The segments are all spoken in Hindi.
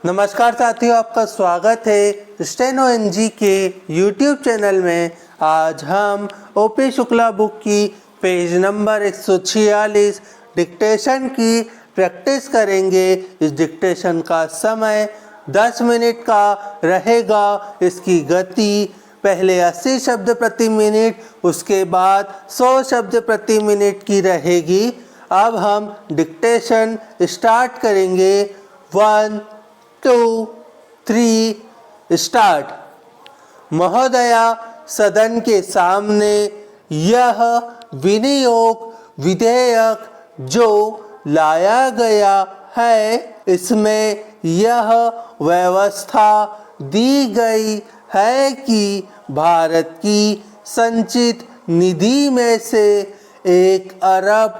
नमस्कार साथियों, आपका स्वागत है स्टेनो एनजी के यूट्यूब चैनल में। आज हम ओपी शुक्ला बुक की पेज नंबर 146 डिक्टेशन की प्रैक्टिस करेंगे। इस डिक्टेशन का समय 10 मिनट का रहेगा। इसकी गति पहले 80 शब्द प्रति मिनट, उसके बाद 100 शब्द प्रति मिनट की रहेगी। अब हम डिक्टेशन स्टार्ट करेंगे। 1 2 3 स्टार्ट। महोदया, सदन के सामने यह विनियोग विधेयक जो लाया गया है, इसमें यह व्यवस्था दी गई है कि भारत की संचित निधि में से 1 अरब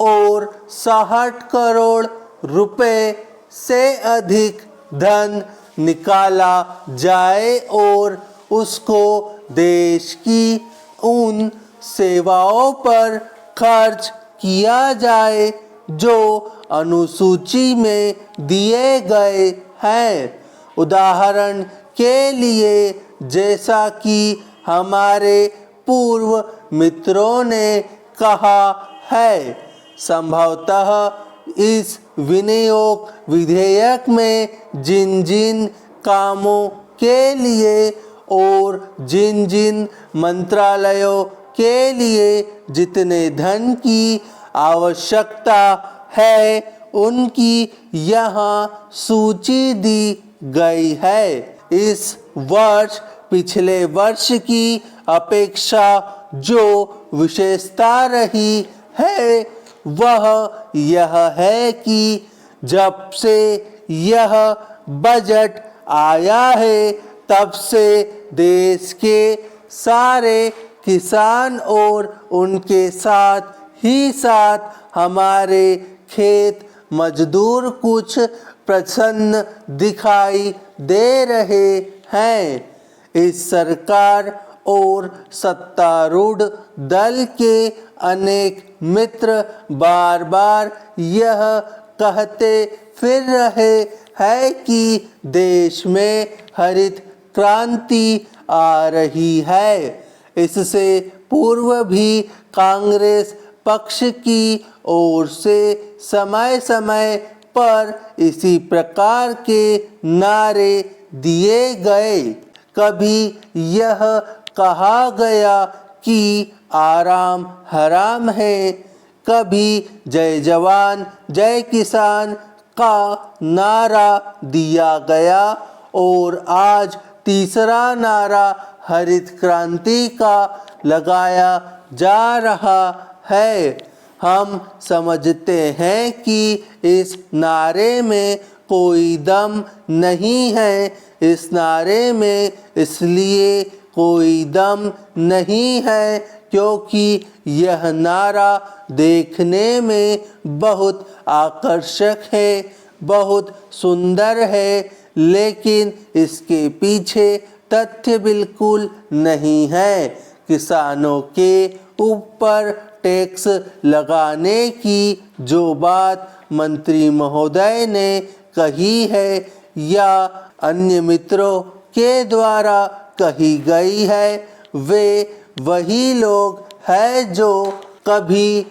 और 60 करोड़ रुपए से अधिक धन निकाला जाए और उसको देश की उन सेवाओं पर खर्च किया जाए जो अनुसूची में दिए गए हैं। उदाहरण के लिए, जैसा कि हमारे पूर्व मित्रों ने कहा है, संभवतः इस विनियोग विधेयक में जिन जिन कामों के लिए और जिन जिन मंत्रालयों के लिए जितने धन की आवश्यकता है, उनकी यहाँ सूची दी गई है। इस वर्ष पिछले वर्ष की अपेक्षा जो विशेषता रही है वह यह है कि जब से यह बजट आया है, तब से देश के सारे किसान और उनके साथ ही साथ हमारे खेत मजदूर कुछ प्रसन्न दिखाई दे रहे हैं। इस सरकार और सत्तारूढ़ दल के अनेक मित्र बार बार यह कहते फिर रहे हैं कि देश में हरित क्रांति आ रही है। इससे पूर्व भी कांग्रेस पक्ष की ओर से समय समय पर इसी प्रकार के नारे दिए गए। कभी यह कहा गया कि आराम हराम है, कभी जय जवान जय किसान का नारा दिया गया और आज तीसरा नारा हरित क्रांति का लगाया जा रहा है। हम समझते हैं कि इस नारे में कोई दम नहीं है। इस नारे में इसलिए कोई दम नहीं है क्योंकि यह नारा देखने में बहुत आकर्षक है, बहुत सुंदर है, लेकिन इसके पीछे तथ्य बिल्कुल नहीं है। किसानों के ऊपर टैक्स लगाने की जो बात मंत्री महोदय ने कही है या अन्य मित्रों के द्वारा कही गई है, वे वही लोग हैं जो कभी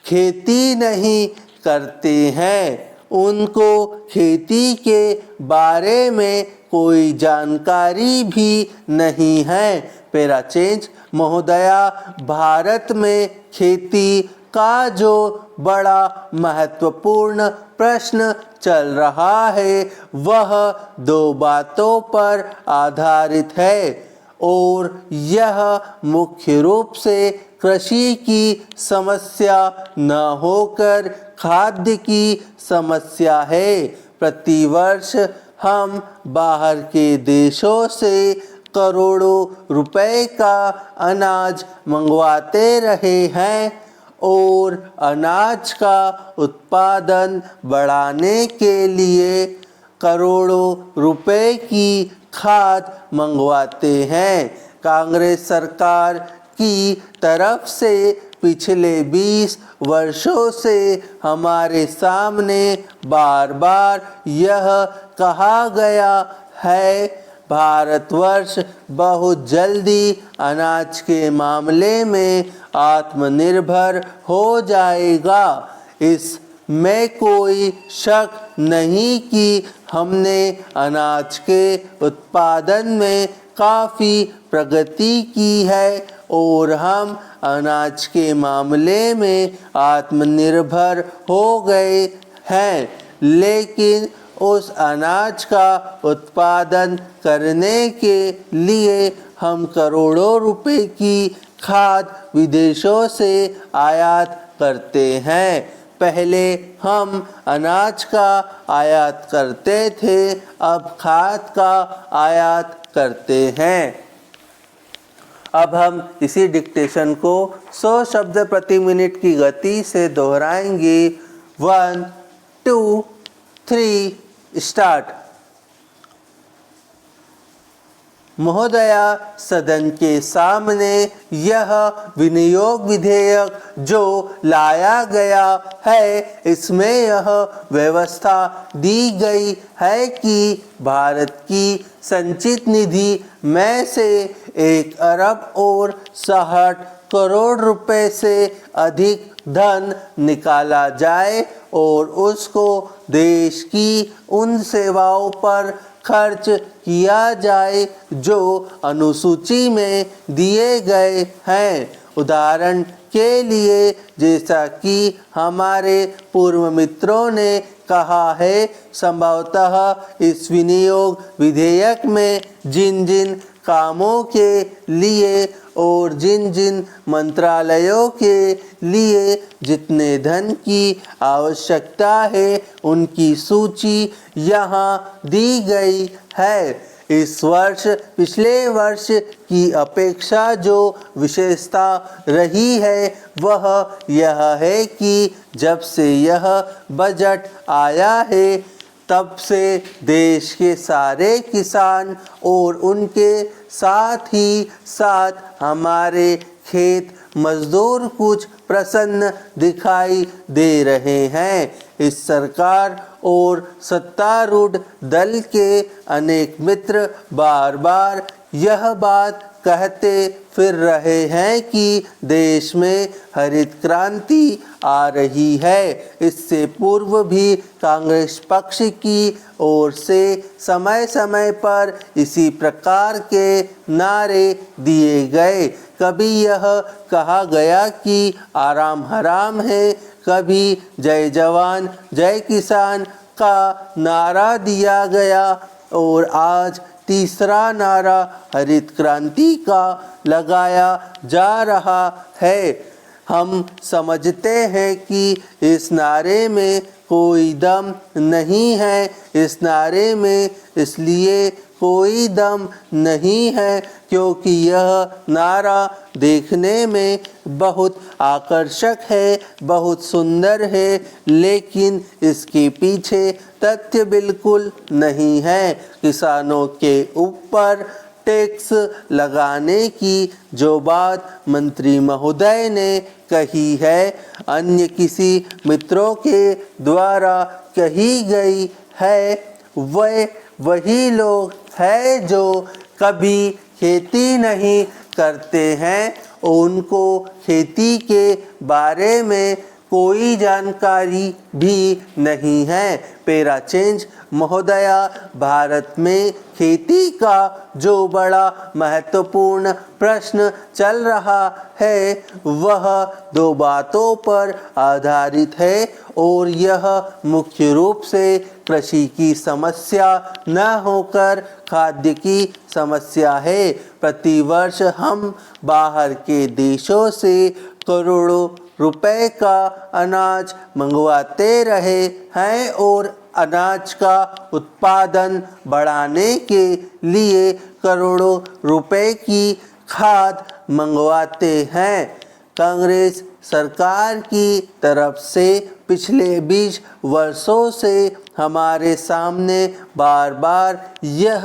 खेती नहीं करते हैं। उनको खेती के बारे में कोई जानकारी भी नहीं है। Para change. महोदया, भारत में खेती का जो बड़ा महत्वपूर्ण प्रश्न चल रहा है वह 2 बातों पर आधारित है और यह मुख्य रूप से कृषि की समस्या न होकर खाद्य की समस्या है। प्रतिवर्ष हम बाहर के देशों से करोड़ों रुपए का अनाज मंगवाते रहे हैं और अनाज का उत्पादन बढ़ाने के लिए करोड़ों रुपए की खाद मंगवाते हैं। कांग्रेस सरकार की तरफ से पिछले 20 वर्षों से हमारे सामने बार बार यह कहा गया है, भारतवर्ष बहुत जल्दी अनाज के मामले में आत्मनिर्भर हो जाएगा। इसमें कोई शक नहीं कि हमने अनाज के उत्पादन में काफ़ी प्रगति की है और हम अनाज के मामले में आत्मनिर्भर हो गए हैं, लेकिन उस अनाज का उत्पादन करने के लिए हम करोड़ों रुपए की खाद विदेशों से आयात करते हैं। पहले हम अनाज का आयात करते थे, अब खाद का आयात करते हैं। अब हम इसी डिक्टेशन को 100 शब्द प्रति मिनट की गति से दोहराएंगे। 1 2 3 स्टार्ट। महोदया, सदन के सामने यह विनियोग विधेयक जो लाया गया है, इसमें यह व्यवस्था दी गई है कि भारत की संचित निधि में से 1 अरब और 60 करोड़ रुपए से अधिक धन निकाला जाए और उसको देश की उन सेवाओं पर खर्च किया जाए जो अनुसूची में दिए गए हैं। उदाहरण के लिए, जैसा कि हमारे पूर्व मित्रों ने कहा है, संभवतः इस विनियोग विधेयक में जिन जिन कामों के लिए और जिन जिन मंत्रालयों के लिए जितने धन की आवश्यकता है, उनकी सूची यहाँ दी गई है। इस वर्ष पिछले वर्ष की अपेक्षा जो विशेषता रही है वह यह है कि जब से यह बजट आया है तब से देश के सारे किसान और उनके साथ ही साथ हमारे खेत मजदूर कुछ प्रसन्न दिखाई दे रहे हैं। इस सरकार और सत्तारूढ़ दल के अनेक मित्र बार बार यह बात कहते फिर रहे हैं कि देश में हरित क्रांति आ रही है। इससे पूर्व भी कांग्रेस पक्ष की ओर से समय समय पर इसी प्रकार के नारे दिए गए। कभी यह कहा गया कि आराम हराम है, कभी जय जवान जय किसान का नारा दिया गया और आज तीसरा नारा हरित क्रांति का लगाया जा रहा है। हम समझते हैं कि इस नारे में कोई दम नहीं है। इस नारे में इसलिए कोई दम नहीं है क्योंकि यह नारा देखने में बहुत आकर्षक है, बहुत सुंदर है, लेकिन इसके पीछे तथ्य बिल्कुल नहीं है। किसानों के ऊपर टैक्स लगाने की जो बात मंत्री महोदय ने कही है, अन्य किसी मित्रों के द्वारा कही गई है, वही लोग हैं जो कभी खेती नहीं करते हैं, उनको खेती के बारे में कोई जानकारी भी नहीं है। Para change. महोदया, भारत में खेती का जो बड़ा महत्वपूर्ण प्रश्न चल रहा है वह 2 बातों पर आधारित है और यह मुख्य रूप से कृषि की समस्या न होकर खाद्य की समस्या है। प्रतिवर्ष हम बाहर के देशों से करोड़ों रुपए का अनाज मंगवाते रहे हैं और अनाज का उत्पादन बढ़ाने के लिए करोड़ों रुपए की खाद मंगवाते हैं। कांग्रेस सरकार की तरफ से पिछले 20 वर्षों से हमारे सामने बार बार यह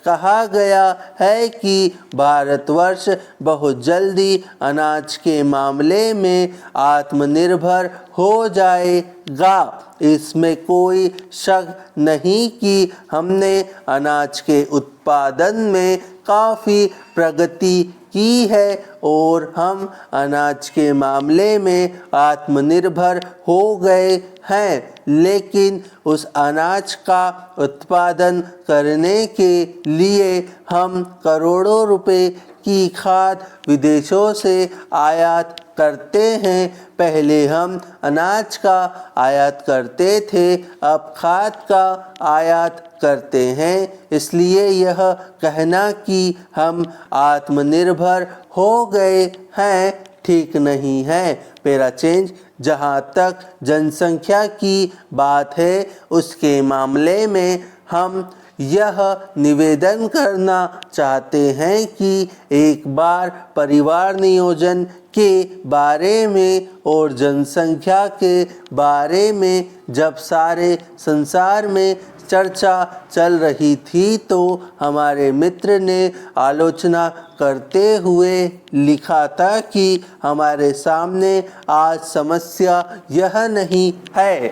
कहा गया है कि भारतवर्ष बहुत जल्दी अनाज के मामले में आत्मनिर्भर हो जाएगा। इसमें कोई शक नहीं कि हमने अनाज के उत्पादन में काफ़ी प्रगति की है और हम अनाज के मामले में आत्मनिर्भर हो गए हैं, लेकिन उस अनाज का उत्पादन करने के लिए हम करोड़ों रुपए की खाद विदेशों से आयात करते हैं। पहले हम अनाज का आयात करते थे, अब खाद का आयात करते हैं। इसलिए यह कहना कि हम आत्मनिर्भर हो गए हैं ठीक नहीं है। Para change. जहाँ तक जनसंख्या की बात है उसके मामले में हम यह निवेदन करना चाहते हैं कि एक बार परिवार नियोजन के बारे में और जनसंख्या के बारे में जब सारे संसार में चर्चा चल रही थी तो हमारे मित्र ने आलोचना करते हुए लिखा था कि हमारे सामने आज समस्या यह नहीं है।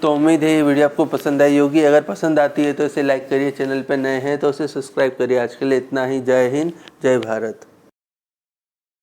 तो उम्मीद है ये वीडियो आपको पसंद आई होगी। अगर पसंद आती है तो इसे लाइक करिए, चैनल पर नए हैं तो उसे सब्सक्राइब करिए। आज के लिए इतना ही। जय हिंद, जय भारत।